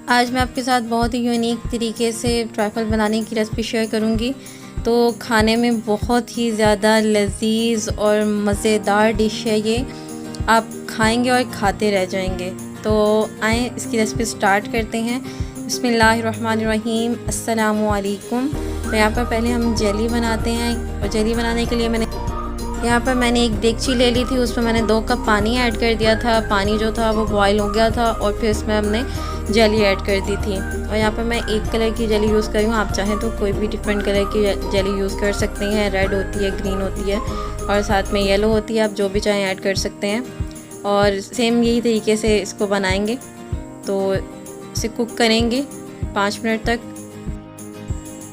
आज मैं आपके साथ बहुत ही यूनिक तरीके से ट्रैफल बनाने की रेसिपी शेयर करूंगी। तो खाने में बहुत ही ज़्यादा लजीज और मज़ेदार डिश है ये, आप खाएंगे और खाते रह जाएंगे। तो आए इसकी रेसिपी स्टार्ट करते हैं। बिस्मिल्लाहिर्रहमानिर्रहीम, अस्सलामु अलैकुम। तो यहाँ पर पहले हम जेली बनाते हैं और जेली बनाने के लिए मैंने एक देगची ले ली थी। उसमें मैंने 2 कप पानी ऐड कर दिया था। पानी जो था वो बॉयल हो गया था और फिर इसमें हमने जेली ऐड कर दी थी। और यहाँ पर मैं एक कलर की जेली यूज़ कर रही हूँ, आप चाहें तो कोई भी डिफरेंट कलर की जेली यूज़ कर सकते हैं। रेड होती है, ग्रीन होती है और साथ में येलो होती है, आप जो भी चाहें ऐड कर सकते हैं। और सेम यही तरीके से इसको बनाएंगे। तो इसे कुक करेंगे 5 मिनट तक।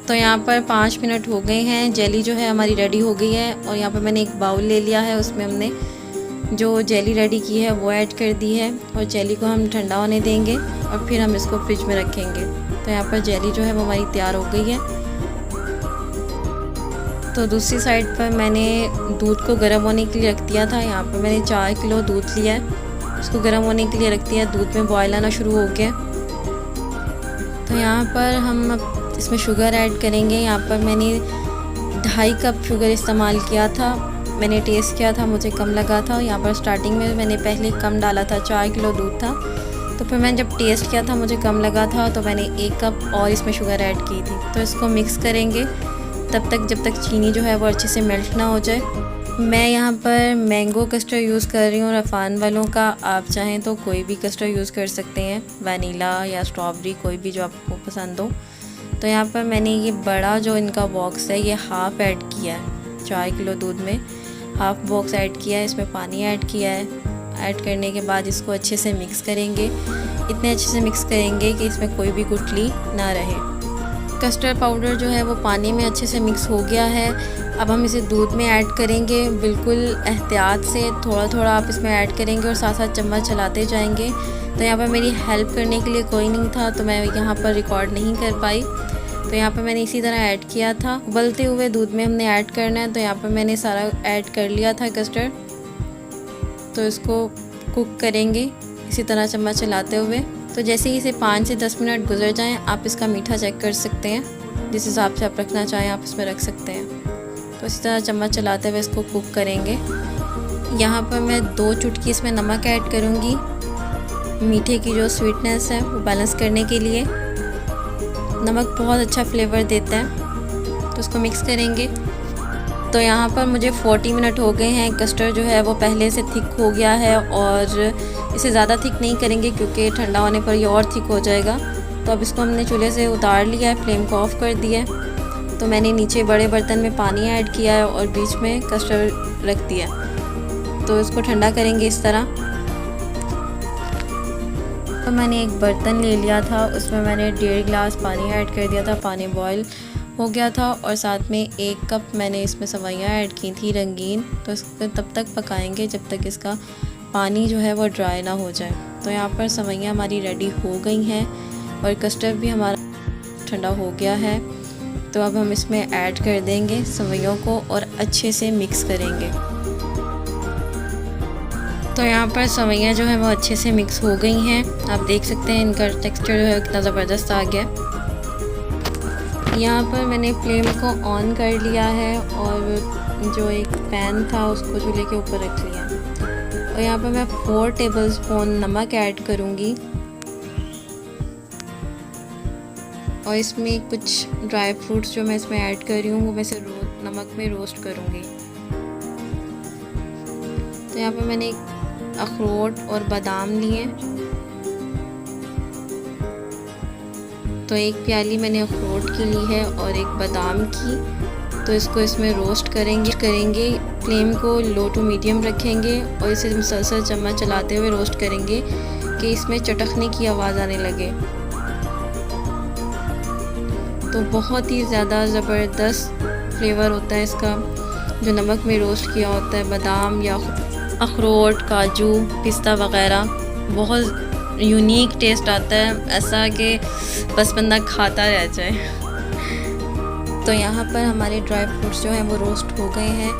तो यहाँ पर 5 मिनट हो गए हैं, जेली जो है हमारी रेडी हो गई है। और यहाँ पर मैंने एक बाउल ले लिया है, उसमें हमने जो जेली रेडी की है वो ऐड कर दी है और जेली को हम ठंडा होने देंगे और फिर हम इसको फ्रिज में रखेंगे। तो यहाँ पर जेली जो है वो हमारी तैयार हो गई है। तो दूसरी साइड पर मैंने दूध को गर्म होने के लिए रख दिया था। यहाँ पर मैंने 4 किलो दूध लिया है, उसको गर्म होने के लिए रख दिया। दूध में बॉयल आना शुरू हो गया। तो यहाँ पर हम इसमें शुगर ऐड करेंगे। यहाँ पर मैंने 2.5 कप शुगर इस्तेमाल किया था। मैंने टेस्ट किया था, मुझे कम लगा था। यहाँ पर स्टार्टिंग में मैंने पहले कम डाला था, 4 किलो दूध था। तो फिर मैंने जब टेस्ट किया था मुझे कम लगा था, तो मैंने 1 कप और इसमें शुगर ऐड की थी। तो इसको मिक्स करेंगे तब तक जब तक चीनी जो है वो अच्छे से मेल्ट ना हो जाए। मैं यहाँ पर मैंगो कस्टर्ड यूज़ कर रही हूँ रफ़ान वालों का, आप चाहें तो कोई भी कस्टर्ड यूज़ कर सकते हैं, वनीला या स्ट्रॉबेरी, कोई भी जो आपको पसंद हो। तो यहाँ पर मैंने ये बड़ा जो इनका बॉक्स है ये हाफ़ ऐड किया है। 4 किलो दूध में हाफ़ बॉक्स ऐड किया है, इसमें पानी ऐड किया है। ऐड करने के बाद इसको अच्छे से मिक्स करेंगे। इतने अच्छे से मिक्स करेंगे कि इसमें कोई भी गुठली ना रहे। कस्टर्ड पाउडर जो है वो पानी में अच्छे से मिक्स हो गया है। अब हम इसे दूध में ऐड करेंगे। बिल्कुल एहतियात से थोड़ा थोड़ा आप इसमें ऐड करेंगे और साथ साथ चम्मच चलाते जाएंगे। तो यहाँ पर मेरी हेल्प करने के लिए कोई नहीं था, तो मैं यहाँ पर रिकॉर्ड नहीं कर पाई। तो यहाँ पर मैंने इसी तरह ऐड किया था। उबलते हुए दूध में हमने ऐड करना है। तो यहाँ पर मैंने सारा ऐड कर लिया था कस्टर्ड। तो इसको कुक करेंगे इसी तरह चम्मच चलाते हुए। तो जैसे ही इसे 5 से 10 मिनट गुजर जाएं, आप इसका मीठा चेक कर सकते हैं। जिस हिसाब से आप रखना चाहें आप इसमें रख सकते हैं। तो इसी तरह चम्मच चलाते हुए इसको कुक करेंगे। यहाँ पर मैं 2 चुटकी इसमें नमक ऐड करूँगी, मीठे की जो स्वीटनेस है वो बैलेंस करने के लिए। नमक बहुत अच्छा फ्लेवर देता है। तो उसको मिक्स करेंगे। तो यहाँ पर मुझे 40 मिनट हो गए हैं। कस्टर्ड जो है वो पहले से थिक हो गया है और इसे ज़्यादा थिक नहीं करेंगे क्योंकि ठंडा होने पर ये और थिक हो जाएगा। तो अब इसको हमने चूल्हे से उतार लिया है, फ्लेम को ऑफ़ कर दिया है। तो मैंने नीचे बड़े बर्तन में पानी ऐड किया है और बीच में कस्टर्ड रख दिया। तो इसको ठंडा करेंगे इस तरह। तो मैंने एक बर्तन ले लिया था, उसमें मैंने 1.5 गिलास पानी ऐड कर दिया था। पानी बॉयल हो गया था और साथ में 1 कप मैंने इसमें सवैयाँ ऐड की थी रंगीन। तो इसको तब तक पकाएंगे जब तक इसका पानी जो है वो ड्राई ना हो जाए। तो यहाँ पर सवैयाँ हमारी रेडी हो गई हैं और कस्टर्ड भी हमारा ठंडा हो गया है। तो अब हम इसमें ऐड कर देंगे सवैयों को और अच्छे से मिक्स करेंगे। तो यहाँ पर सवैयाँ जो है वो अच्छे से मिक्स हो गई हैं। आप देख सकते हैं इनका टेक्सचर जो है कितना ज़बरदस्त आ गया। यहाँ पर मैंने फ्लेम को ऑन कर लिया है और जो एक पैन था उसको चूल्हे के ऊपर रख लिया। और यहाँ पर मैं 4 टेबलस्पून नमक ऐड करूँगी और इसमें कुछ ड्राई फ्रूट्स जो मैं इसमें ऐड कर रही हूँ वो मैं इसे नमक में रोस्ट करूँगी। तो यहाँ पर मैंने अखरोट और बादाम लिए। तो 1 प्याली मैंने अखरोट की ली है और 1 बादाम की। तो इसको इसमें रोस्ट करेंगे। फ्लेम को लो टू मीडियम रखेंगे और इसे मुसलसल चम्मच चलाते हुए रोस्ट करेंगे कि इसमें चटकने की आवाज़ आने लगे। तो बहुत ही ज़्यादा ज़बरदस्त फ्लेवर होता है इसका, जो नमक में रोस्ट किया होता है बादाम या अखरोट, काजू, पिस्ता वग़ैरह। बहुत यूनिक टेस्ट आता है, ऐसा कि बस बंदा खाता रह जाए। तो यहाँ पर हमारे ड्राई फ्रूट्स जो हैं वो रोस्ट हो गए हैं।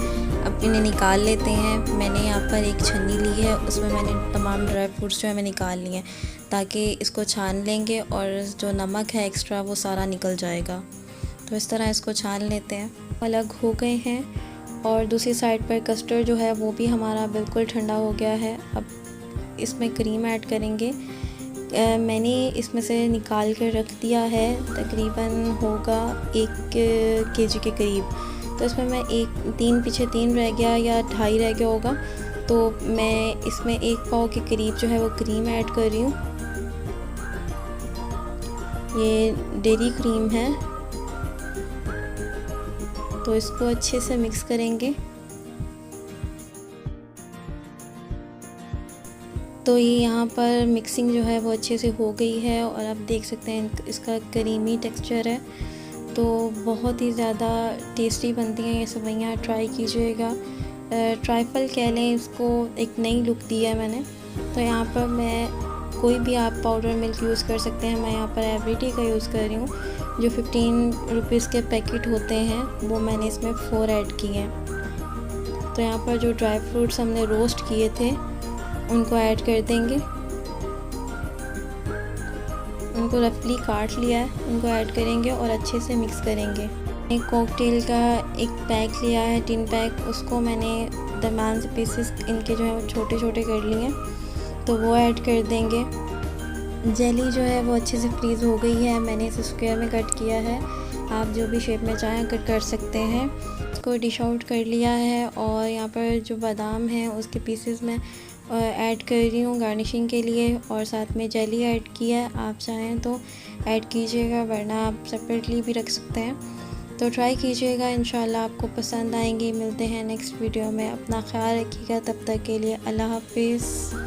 अब इन्हें निकाल लेते हैं। मैंने यहाँ पर एक छन्नी ली है, उसमें मैंने तमाम ड्राई फ्रूट्स जो है मैं निकाल लिए हैं। ताकि इसको छान लेंगे और जो नमक है एक्स्ट्रा वो सारा निकल जाएगा। तो इस तरह इसको छान लेते हैं। अलग हो गए हैं और दूसरी साइड पर कस्टर्ड जो है वो भी हमारा बिल्कुल ठंडा हो गया है। अब इसमें क्रीम ऐड करेंगे। मैंने इसमें से निकाल कर रख दिया है, तकरीबन होगा 1 केजी के करीब। तो इसमें मैं 3 पीछे 3 रह गया या 2.5 रह गया होगा, तो मैं इसमें 1 पाव के करीब जो है वो क्रीम ऐड कर रही हूँ। ये डेयरी क्रीम है। तो इसको अच्छे से मिक्स करेंगे। तो ये यहाँ पर मिक्सिंग जो है वो अच्छे से हो गई है और आप देख सकते हैं इसका क्रीमी टेक्सचर है। तो बहुत ही ज़्यादा टेस्टी बनती हैं ये सेवइयाँ, ट्राई कीजिएगा। ट्राइफल कह लें इसको, एक नई लुक दी है मैंने। तो यहाँ पर मैं कोई भी आप पाउडर मिल्क यूज़ कर सकते हैं। मैं यहाँ पर एवरीडे का यूज़ कर रही हूँ। जो 15 रुपीज़ के पैकेट होते हैं वो मैंने इसमें 4 ऐड किए हैं। तो यहाँ पर जो ड्राई फ्रूट्स हमने रोस्ट किए थे उनको ऐड कर देंगे। उनको रफली काट लिया है, उनको ऐड करेंगे और अच्छे से मिक्स करेंगे। एक कॉकटेल का एक पैक लिया है, टिन पैक, उसको मैंने दरमियान से पीसेस इनके जो है वो छोटे छोटे कर लिए, तो वो ऐड कर देंगे। जेली जो है वो अच्छे से फ्रीज़ हो गई है। मैंने इसे स्क्वायर में कट किया है, आप जो भी शेप में चाहें कट कर सकते हैं। इसको डिश आउट कर लिया है और यहाँ पर जो बादाम है उसके पीसेस में ऐड कर रही हूँ गार्निशिंग के लिए, और साथ में जेली ऐड किया है। आप चाहें तो ऐड कीजिएगा, वरना आप सेपरेटली भी रख सकते हैं। तो ट्राई कीजिएगा, इंशाल्लाह आपको पसंद आएंगी। मिलते हैं नेक्स्ट वीडियो में। अपना ख्याल रखिएगा, तब तक के लिए अल्लाह हाफिज़।